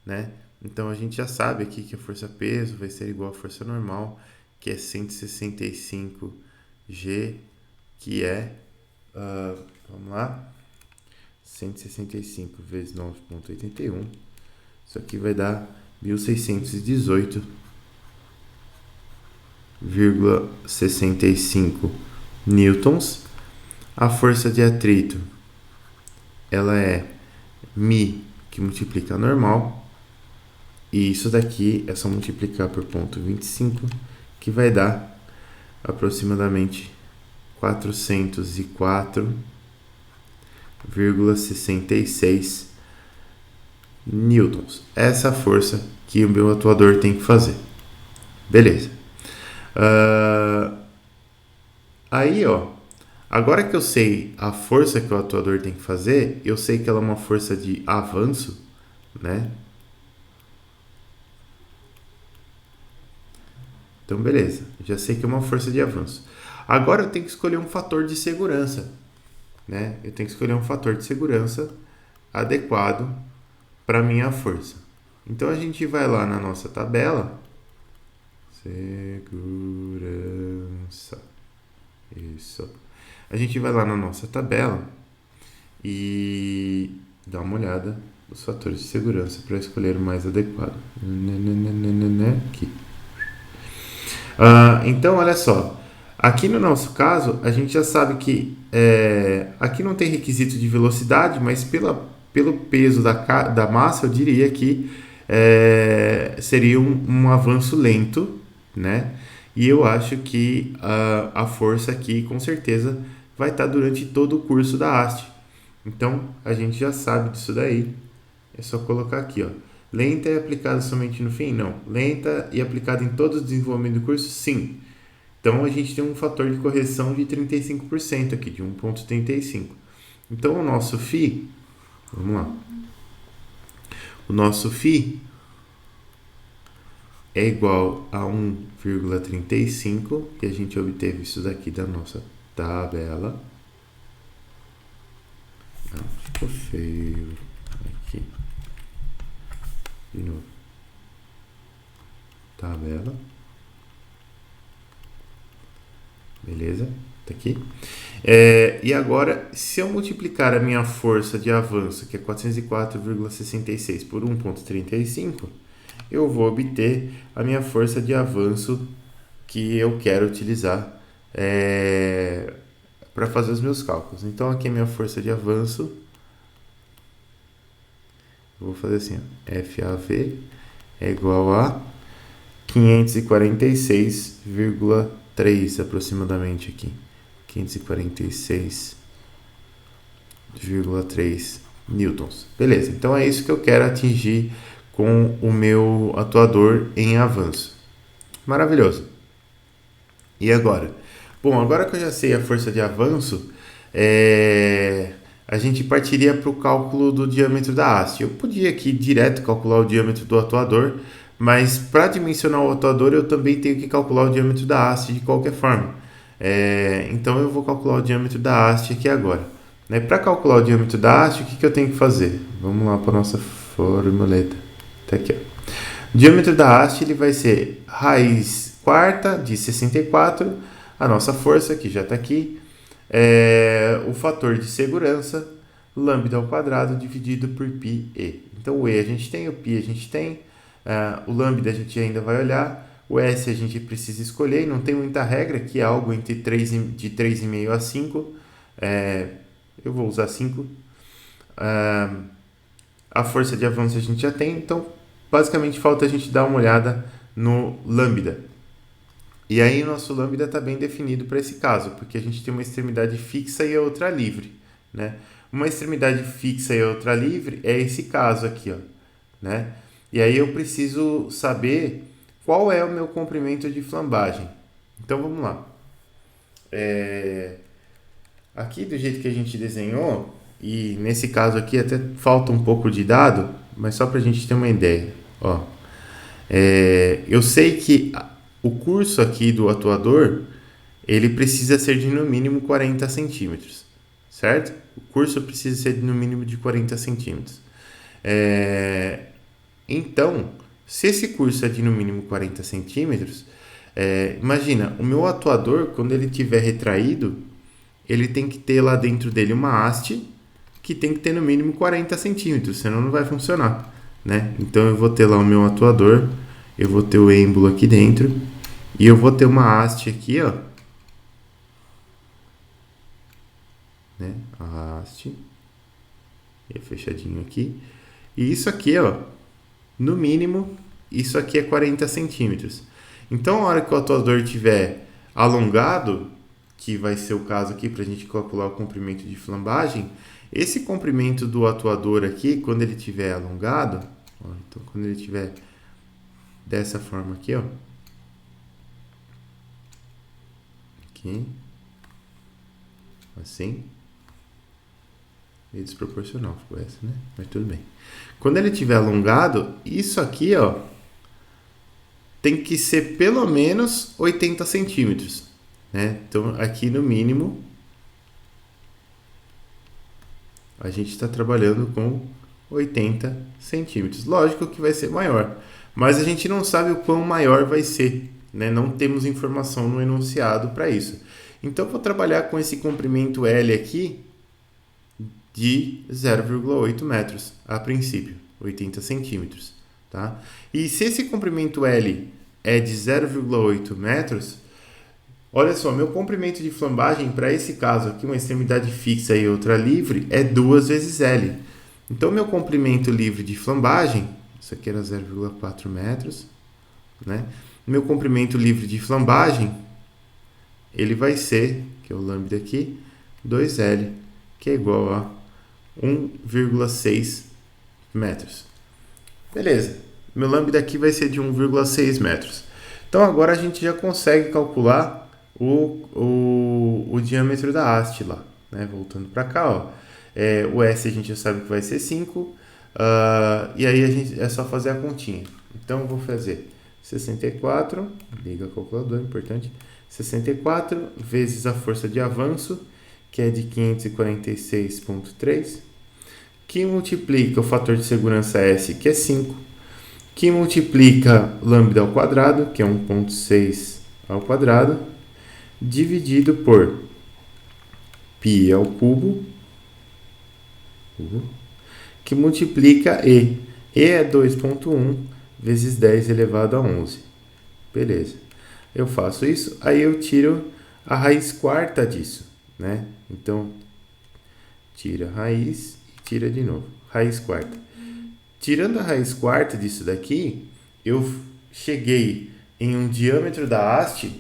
né? Então a gente já sabe aqui que a força-peso vai ser igual à força normal, que é 165 G, que é, vamos lá, 165 vezes 9,81, isso aqui vai dar 1618,65 newtons. A força de atrito ela é Mi, que multiplica a normal, E isso daqui é só multiplicar por 0,25, que vai dar aproximadamente 404,66 newtons. Essa é a força que o meu atuador tem que fazer. Beleza. Aí, ó, agora que eu sei a força que o atuador tem que fazer, eu sei que ela é uma força de avanço, né? Então, beleza, já sei que é uma força de avanço. Agora eu tenho que escolher um fator de segurança, né? Eu tenho que escolher um fator de segurança adequado para minha força. Então a gente vai lá na nossa tabela, segurança, isso. A gente vai lá na nossa tabela e dá uma olhada nos fatores de segurança para escolher o mais adequado. Aqui. Então, olha só. Aqui no nosso caso, a gente já sabe que aqui não tem requisito de velocidade, mas pelo peso da massa, eu diria que seria um avanço lento, né? E eu acho que a força aqui, com certeza, vai estar durante todo o curso da haste. Então, a gente já sabe disso daí. É só colocar aqui, ó. Lenta e aplicada somente no fim? Não. Lenta e aplicada em todo o desenvolvimento do curso? Sim. Então, a gente tem um fator de correção de 35% aqui, de 1,35. Então, o nosso φ, vamos lá. O nosso φ é igual a 1,35, que a gente obteve isso daqui da nossa tabela. Não, ficou feio. Aqui. De novo. Tabela. Beleza? Tá aqui. E agora, se eu multiplicar a minha força de avanço, que é 404,66 por 1,35, eu vou obter a minha força de avanço que eu quero utilizar para fazer os meus cálculos. Então, aqui a minha força de avanço, eu vou fazer assim, ó, FAV é igual a 546,3 aproximadamente aqui. 546,3 newtons. Beleza, então é isso que eu quero atingir com o meu atuador em avanço. Maravilhoso. E agora? Bom, agora que eu já sei a força de avanço, a gente partiria para o cálculo do diâmetro da haste. Eu podia aqui direto calcular o diâmetro do atuador, mas para dimensionar o atuador eu também tenho que calcular o diâmetro da haste de qualquer forma. Então eu vou calcular o diâmetro da haste aqui agora. Para calcular o diâmetro da haste, o que eu tenho que fazer? Vamos lá para a nossa formuleta. Tá aqui, ó. O diâmetro da haste ele vai ser raiz quarta de 64, a nossa força, que já está aqui, o fator de segurança, lambda ao quadrado dividido por πe. Então o E a gente tem, o π a gente tem, o lambda a gente ainda vai olhar, o S a gente precisa escolher, não tem muita regra, que é algo entre 3, de 3,5 a 5, eu vou usar 5. A força de avanço a gente já tem, então basicamente falta a gente dar uma olhada no lambda. E aí o nosso lambda está bem definido para esse caso, porque a gente tem uma extremidade fixa e a outra livre, né? Uma extremidade fixa e a outra livre é esse caso aqui, ó, né? E aí eu preciso saber qual é o meu comprimento de flambagem. Então vamos lá. Aqui do jeito que a gente desenhou, e nesse caso aqui até falta um pouco de dado, mas só para a gente ter uma ideia. Ó, eu sei que o curso aqui do atuador, ele precisa ser de no mínimo 40 centímetros, certo? O curso precisa ser de no mínimo de 40 centímetros. Então, se esse curso é de no mínimo 40 centímetros, imagina, o meu atuador, quando ele estiver retraído, ele tem que ter lá dentro dele uma haste que tem que ter no mínimo 40 centímetros, senão não vai funcionar, né? Então, eu vou ter lá o meu atuador, eu vou ter o êmbolo aqui dentro, e eu vou ter uma haste aqui, ó, né? A haste, fechadinho aqui, e isso aqui, ó, no mínimo isso aqui é 40 centímetros. Então, a hora que o atuador estiver alongado, que vai ser o caso aqui para a gente calcular o comprimento de flambagem, esse comprimento do atuador aqui, quando ele estiver alongado, ó, então quando ele estiver dessa forma aqui, ó, aqui, assim, meio desproporcional ficou essa, né? Mas tudo bem. Quando ele estiver alongado, isso aqui, ó, tem que ser pelo menos 80 centímetros, né? Então, aqui no mínimo, a gente está trabalhando com 80 centímetros. Lógico que vai ser maior, mas a gente não sabe o quão maior vai ser, né? Não temos informação no enunciado para isso. Então, vou trabalhar com esse comprimento L aqui de 0,8 metros, a princípio, 80 centímetros. Tá? E se esse comprimento L é de 0,8 metros, olha só, meu comprimento de flambagem para esse caso aqui, uma extremidade fixa e outra livre, é 2 vezes L. Então, meu comprimento livre de flambagem, isso aqui era 0,4 metros, né? Meu comprimento livre de flambagem, ele vai ser, que é o lambda aqui, 2L, que é igual a 1,6 metros. Beleza, meu lambda aqui vai ser de 1,6 metros. Então, agora a gente já consegue calcular o diâmetro da haste lá, né? Voltando para cá, ó. O S a gente já sabe que vai ser 5, e aí é só fazer a continha. Então, eu vou fazer 64, liga a calculadora, importante, 64 vezes a força de avanço, que é de 546,3, que multiplica o fator de segurança S, que é 5, que multiplica lambda ao quadrado, que é 1,6 ao quadrado, dividido por π ao cubo, que multiplica E. E é 2,1 vezes 10 elevado a 11. Beleza. Eu faço isso, aí eu tiro a raiz quarta disso, né? Então, tira a raiz e tira de novo. Raiz quarta. Tirando a raiz quarta disso daqui, eu cheguei em um diâmetro da haste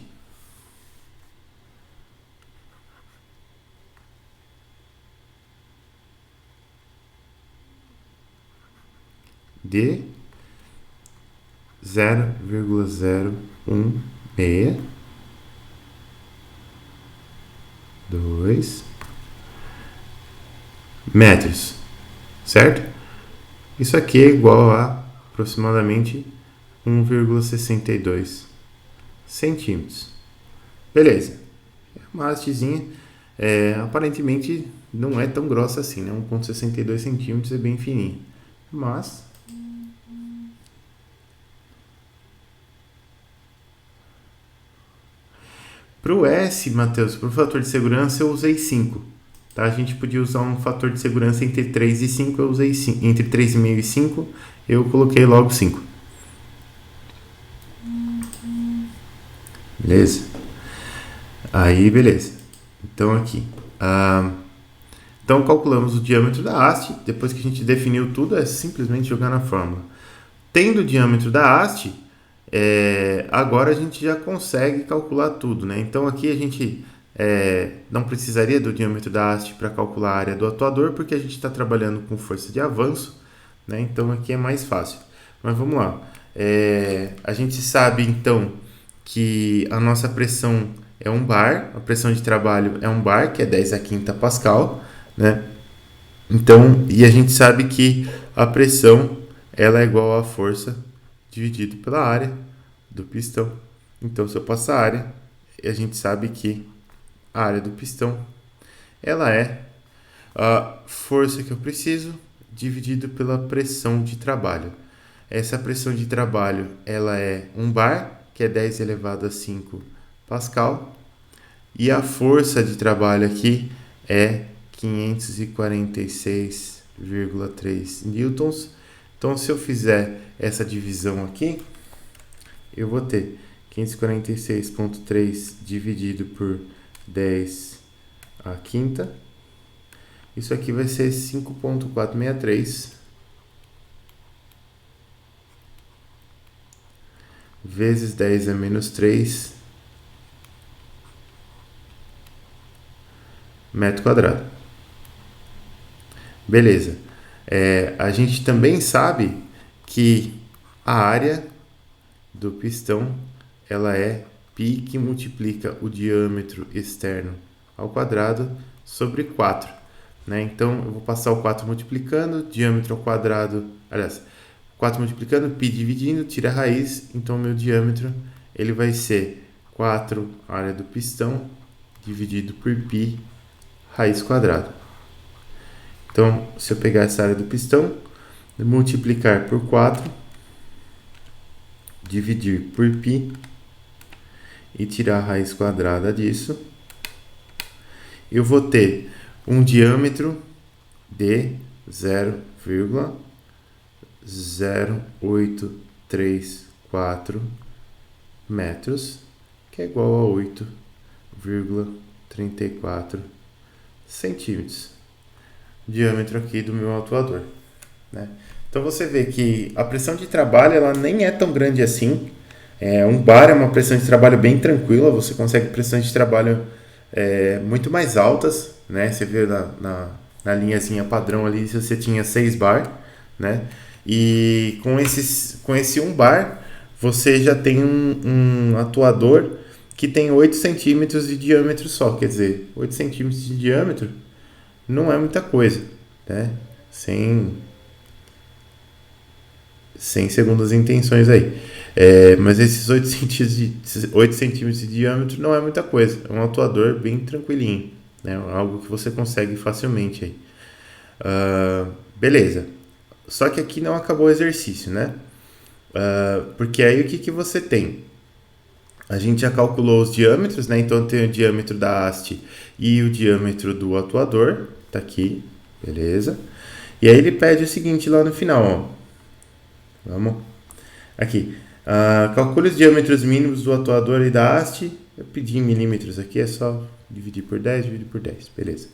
de 0,016 metros, certo? Isso aqui é igual a aproximadamente 1,62 centímetros. Beleza. Uma hastezinha, aparentemente não é tão grossa assim, né? 1,62 centímetros é bem fininho. Mas para o S, Matheus, para o fator de segurança eu usei 5. Tá? A gente podia usar um fator de segurança entre 3 e 5, eu usei 5. Entre 3,5 e 5, eu coloquei logo 5. Beleza? Aí, beleza. Então, aqui. Então, calculamos o diâmetro da haste. Depois que a gente definiu tudo, é simplesmente jogar na fórmula. Tendo o diâmetro da haste, agora a gente já consegue calcular tudo, né? Então, aqui a gente não precisaria do diâmetro da haste para calcular a área do atuador, porque a gente está trabalhando com força de avanço, né? Então, aqui é mais fácil. Mas vamos lá. A gente sabe, então, que a nossa pressão é um bar, a pressão de trabalho é um bar, que é 10 a quinta pascal, né? Então, e a gente sabe que a pressão ela é igual à força dividido pela área do pistão. Então, se eu passar a área, a gente sabe que a área do pistão ela é a força que eu preciso dividido pela pressão de trabalho. Essa pressão de trabalho ela é um bar, que é 10 elevado a 5 pascal, e a força de trabalho aqui é 546,3 newtons. Então, se eu fizer essa divisão aqui, eu vou ter 546,3 dividido por 10 a quinta. Isso aqui vai ser 5,463 vezes 10 a menos 3 metro quadrado. Beleza. A gente também sabe que a área do pistão ela é π que multiplica o diâmetro externo ao quadrado sobre 4. Né? Então, eu vou passar o 4 multiplicando, diâmetro ao quadrado, aliás, 4 multiplicando, π dividindo, tira a raiz, então meu diâmetro ele vai ser 4 área do pistão dividido por π raiz quadrada. Então, se eu pegar essa área do pistão, multiplicar por 4, dividir por π e tirar a raiz quadrada disso, eu vou ter um diâmetro de 0,0834 metros, que é igual a 8,34 centímetros. Diâmetro aqui do meu atuador, né? Então você vê que a pressão de trabalho ela nem é tão grande assim. Um bar é uma pressão de trabalho bem tranquila, você consegue pressões de trabalho muito mais altas, né? Você vê na linhazinha padrão ali, se você tinha 6 bar, né? E com esse 1 bar, você já tem um atuador que tem 8 centímetros de diâmetro só, quer dizer, 8 centímetros de diâmetro não é muita coisa, né? Sem segundas intenções aí. Mas esses 8 centímetros de diâmetro não é muita coisa. É um atuador bem tranquilinho, né? Algo que você consegue facilmente aí. Beleza. Só que aqui não acabou o exercício, né? Porque aí o que você tem? A gente já calculou os diâmetros, né? Então tem o diâmetro da haste e o diâmetro do atuador. Tá aqui, beleza? E aí ele pede o seguinte lá no final, ó. Vamos aqui. Calcule os diâmetros mínimos do atuador e da haste. Eu pedi em milímetros aqui, é só dividir por 10, beleza.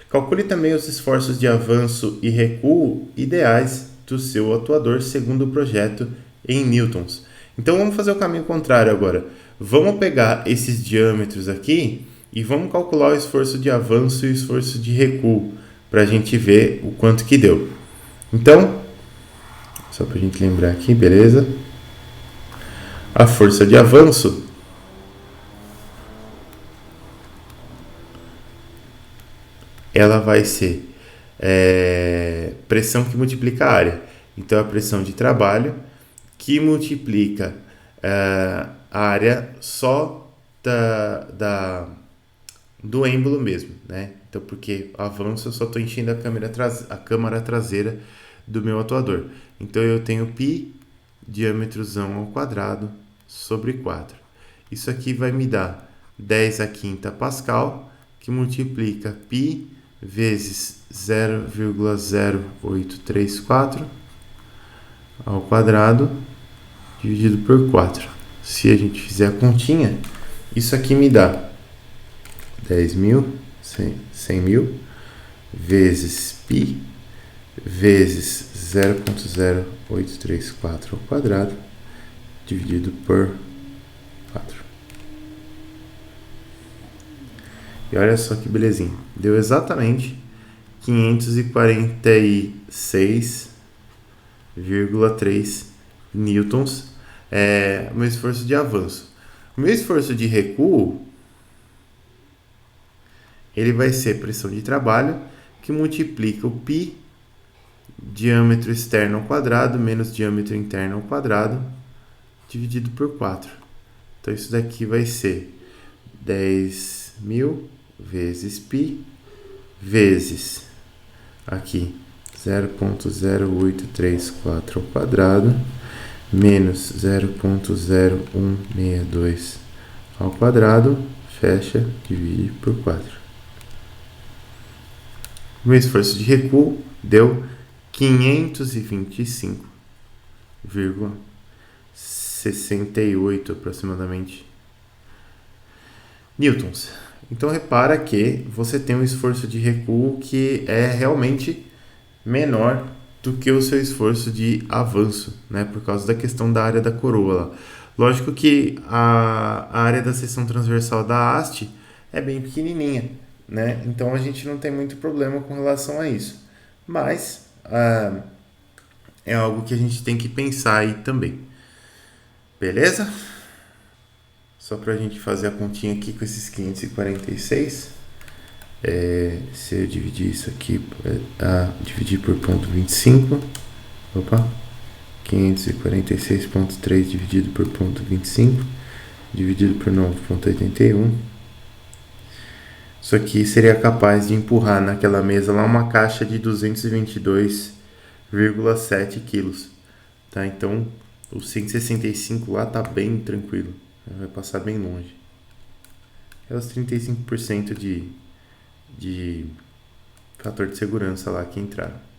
Calcule também os esforços de avanço e recuo ideais do seu atuador segundo o projeto em newtons. Então vamos fazer o caminho contrário agora. Vamos pegar esses diâmetros aqui e vamos calcular o esforço de avanço e o esforço de recuo para a gente ver o quanto que deu. Então, só para a gente lembrar aqui, beleza? A força de avanço ela vai ser pressão que multiplica a área. Então, a pressão de trabalho que multiplica a área só do êmbolo mesmo, né? Então, porque avanço eu só estou enchendo a câmara traseira do meu atuador. Então, eu tenho π diâmetrozão ao quadrado sobre 4. Isso aqui vai me dar 10 a quinta pascal, que multiplica π vezes 0,0834 ao quadrado dividido por 4. Se a gente fizer a continha, isso aqui me dá 100 mil vezes π vezes 0,0834 ao quadrado dividido por 4. E olha só que belezinha. Deu exatamente 546,3 newtons o meu esforço de avanço. O meu esforço de recuo ele vai ser pressão de trabalho que multiplica o π diâmetro externo ao quadrado menos diâmetro interno ao quadrado dividido por 4. Então isso daqui vai ser 10.000 vezes π vezes aqui 0,0834 ao quadrado menos 0,0162 ao quadrado, fecha, divide por 4. O meu esforço de recuo deu 525,68 aproximadamente newtons. Então repara que você tem um esforço de recuo que é realmente menor do que o seu esforço de avanço, né? Por causa da questão da área da coroa lá. Lógico que a área da seção transversal da haste é bem pequenininha, né? Então a gente não tem muito problema com relação a isso. Mas é algo que a gente tem que pensar aí também. Beleza? Só para a gente fazer a continha aqui com esses 546. Se eu dividir isso aqui, dividir por ponto 25. Opa! 546,3 dividido por ponto 25, dividido por 9,81. Isso aqui seria capaz de empurrar naquela mesa lá uma caixa de 222,7 quilos. Tá? Então, o 165 lá tá bem tranquilo. Vai passar bem longe. É os 35% de fator de segurança lá que entraram.